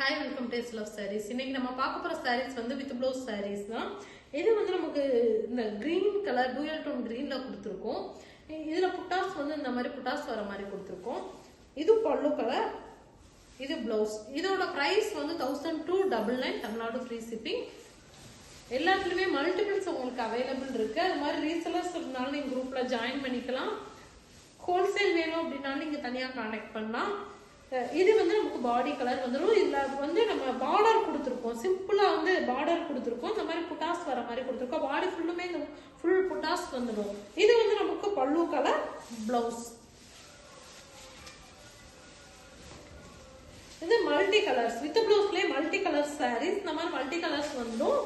Hi, welcome to Taste Love Sarees. இன்னைக்கு நம்ம பார்க்க போற sarees வந்து with blouse sarees தான். இது வந்து நமக்கு இந்த green color dual tone greenல கொடுத்திருக்கோம். இதுல புட்டாஸ் வந்து இந்த மாதிரி புட்டாஸ் வர மாதிரி கொடுத்திருக்கோம். இது பல்லு கலர், இது blouse. இதோட பிரைஸ் வந்து 1299 தமிழ்நாடு ஃப்ரீ ஷிப்பிங். எல்லாத்துலயுமே மல்டிபிள்ஸ் உங்களுக்கு அவைலபிள் இருக்கு. அது மாதிரி ரீசெல்லர்ஸ் இருந்தாலும் நீங்க குரூப்ல ஜாயின் பண்ணிக்கலாம். ஹோல்சேல் வேணும் அப்படின்னாலும் நீங்க தனியா கான்டாக்ட் பண்ணலாம். இது வந்து நமக்கு பாடி கலர் வந்துடும். இதுல வந்து நம்ம பார்டர் கொடுத்துருக்கோம், சிம்பிளா வந்து பார்டர் கொடுத்துருக்கோம். இந்த மாதிரி புட்டாஸ் வர மாதிரி கொடுத்துருக்கோம். பாடி ஃபுல்லுமே இந்த ஃபுல் புட்டாஸ் வந்துடும். இது வந்து நமக்கு பல்லு கலர், பிளவுஸ். இது மல்டி கலர்ஸ் வித் பிளவுஸ்லயே மல்டி கலர் சாரீஸ். இந்த மாதிரி மல்டி கலர்ஸ் வந்துடும்.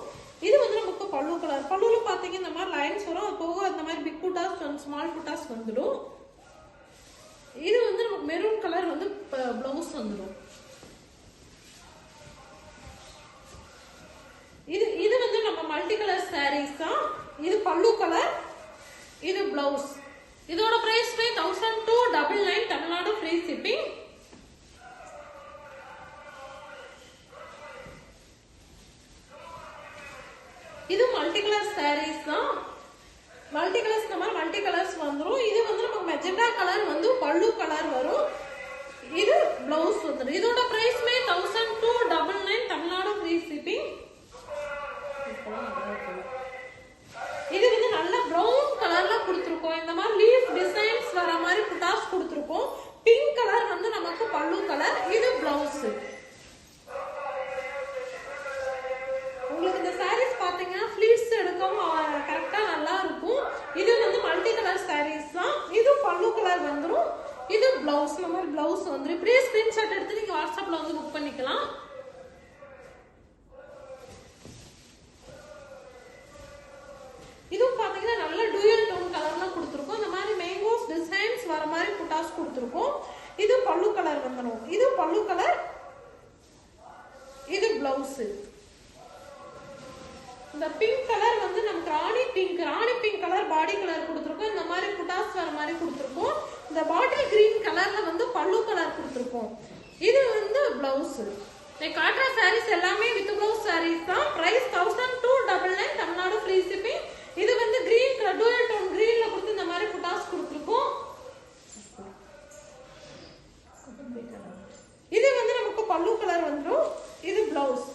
இது வந்து நமக்கு பல்லு கலர். பல்லுல பாத்தீங்க இந்த மாதிரி லைன்ஸ் வரும். அது போக இந்த மாதிரி பிக் புட்டாஸ், ஸ்மால் புட்டாஸ் வந்துடும். இது வந்து நமக்கு மெரூன் கலர் வந்து பிளவுஸ் வந்துடும். இது வந்து நம்ம மல்டி கலர் சாரீஸ் தான். இது பல்லு கலர், இது பிளவுஸ். இதோட பிரைஸ் 1299 தமிழ்நாடு ஃப்ரீ ஷிப்பிங். இது மல்டி கலர் சாரீஸ் தான். மல்டி கலர்ஸ் நம்ம மல்டி கலர்ஸ் வந்துரும். இது வந்து நமக்கு மெஜெண்டா கலர் வந்து பல்லு கலர் வரும். இது பிளவுஸ் வந்துரும். இதோட பிரைஸ் 1299 தமிழ்நாடு ஃப்ரீ ஷிப்பிங். இது வந்து நல்ல பிரவுன் கலர்ல கொடுத்திருக்கோம். இந்த மாதிரி லீஃப் டிசைன்ஸ் வர மாதிரி புட்டாஸ் கொடுத்திருக்கோம். பிங்க் கலர் வந்து நமக்கு பல்லு கலர், இது பிளவுஸ். உங்களுக்கு இந்த சாரீஸ் பாத்தீங்கன்னா ஃபிளீட்ஸ் எடுக்கவும் கரெக்டா நல்லா இருக்கும். இது வந்து மல்டி கலர் சாரீஸ் தான். இது பல்லு கலர் வந்துரும். இது பிளவுஸ். நம்ம பிளவுஸ் வந்துரும். இப்படியே ஸ்கிரீன்ஷாட் எடுத்து நீங்க வாட்ஸ்அப்ல வந்து புக் பண்ணிக்கலாம். இதுவும் பாத்தீங்கன்னா நல்ல டூயல் டோன் கலர்ல கொடுத்திருக்கோம். இந்த மாதிரி மேங்கோஸ் டிசைன்ஸ் வர மாதிரி புட்டாஸ் கொடுத்திருக்கோம். இது பல்லு கலர் வந்துரும். இது பல்லு கலர், இது பிளவுஸ். இந்த பிங்க் கலர் வந்து நமக்கு ராணி பிங்க் கலர் பாடி கலர் கொடுத்திருக்கோம். இந்த மாதிரி புட்டாஸ் வர மாதிரி கொடுத்திருக்கோம். இந்த பாட்டில் கிரீன் கலர்ல வந்து பல்லு கலர் கொடுத்திருக்கோம். இது வந்து பிளவுஸ். காட்டுற சாரீஸ் எல்லாமே வித் பிளவுஸ் சாரீஸ் தான். Price 1299 Tamil Nadu free shipping. இது வந்து கிரீன் கலர் டூயல் டோன் கிரீன்ல கொடுத்து இந்த மாதிரி புட்டாஸ் கொடுத்திருக்கோம். இது வந்து நமக்கு பல்லு கலர் வந்துரும். இது பிளவுஸ்.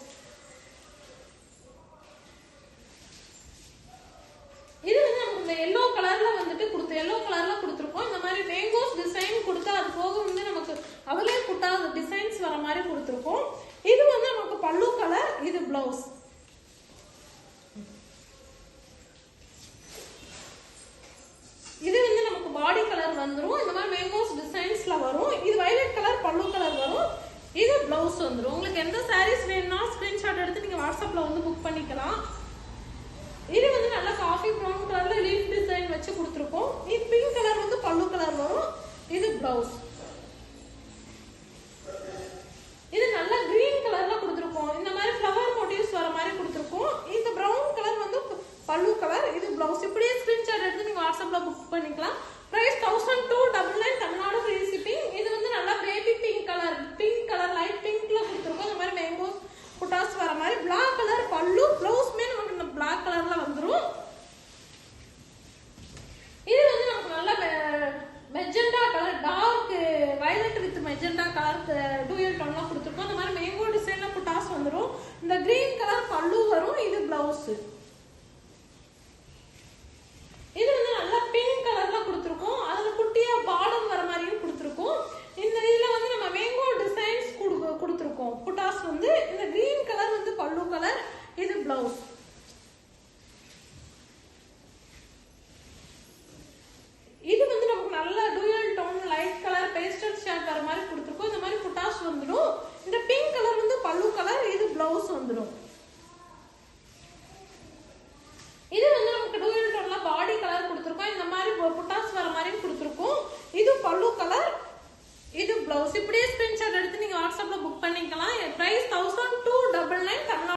இது வந்து நமக்கு எல்லோ கலர்ல வந்துட்டு எல்லோ கலர்ல கொடுத்திருக்கோம். இந்த மாதிரி மேங்கோஸ் டிசைன் கொடுத்தா அது போக வந்து நமக்கு அவளே புட்டா டிசைன்ஸ் வர மாதிரி கொடுத்திருக்கோம். இது வந்து நமக்கு பல்லு கலர், இது பிளவுஸ். இது வந்து நமக்கு பாடி கலர் வந்துரும். இந்த மாதிரி மேங்கோஸ் டிசைன்ஸ்ல வரும். இது வயலட் கலர் பல்லு கலர் வரும். இது பிளவுஸ் வந்துரும். உங்களுக்கு எந்த சாரீஸ் வேணும்னா ஸ்கிரீன்ஷாட் எடுத்து நீங்க வாட்ஸ்அப்ல வந்து புக் பண்ணிக்கலாம். இது வந்து நல்ல காஃபி ப்ரௌன் கலர்ல லீஃப் டிசைன் வச்சு கொடுத்திருக்கோம். இது பிங்க் கலர் வந்து பல்லு கலர் வரும். இது பிளவுஸ். இது நல்ல கிரீன் கலர்ல கொடுத்திருக்கோம். இந்த மாதிரி ஃப்ளவர் மோட்டிவ்ஸ் வர மாதிரி கொடுத்திருக்கோம். இந்த பிரவுன் கலர் வந்து பல்லு கலர், இது பிளவுஸ். இப்படியே ஸ்கிரீன்ஷாட் எடுத்து நீங்க வாட்ஸ்அப்ல புக் பண்ணிக்கலாம். Price 1299 Tamil Nadu free shipping. இது வந்து நல்ல பேபி பிங்க் கலர் லைட் பிங்க்ல கொடுத்திருக்கோம். இந்த மாதிரி மேங்கோஸ் புட்டாஸ் வர மாதிரி பிளாக் கலர் பல்லு, பிளவுஸ்மே நமக்கு இந்த பிளாக் கலர்ல வந்துரும். இது வந்து நமக்கு நல்ல magenta colour, dark violet with magenta colour dual டோன்ல கொடுத்திருக்கோம். இந்த மாதிரி மேங்கோ டிசைன்ல புட்டாஸ் வந்துரும். இந்த கிரீன் கலர் பல்லு வரும். இது பிளவுஸ். இது வந்து நல்ல பிங்க் கலர்ல கொடுத்திருக்கோம். அதுல குட்டியா பார்டர் வர மாதிரியும் கொடுத்திருக்கோம். இந்த இதுல வந்து நம்ம மேங்கோ டிசைன்ஸ் கொடுத்திருக்கோம். புட்டாஸ் வந்து இந்த கிரீன் கலர் வந்து பல்லு கலர், இது பிளவுஸ். இது வந்து நமக்கு நல்ல dual tone light colour pastel shade வர மாதிரி கொடுத்திருக்கோம். இந்த மாதிரி புட்டாஸ் வந்துடும். இந்த பிங்க் கலர் வந்து பல்லு கலர், இது பிளவுஸ் வந்துடும்.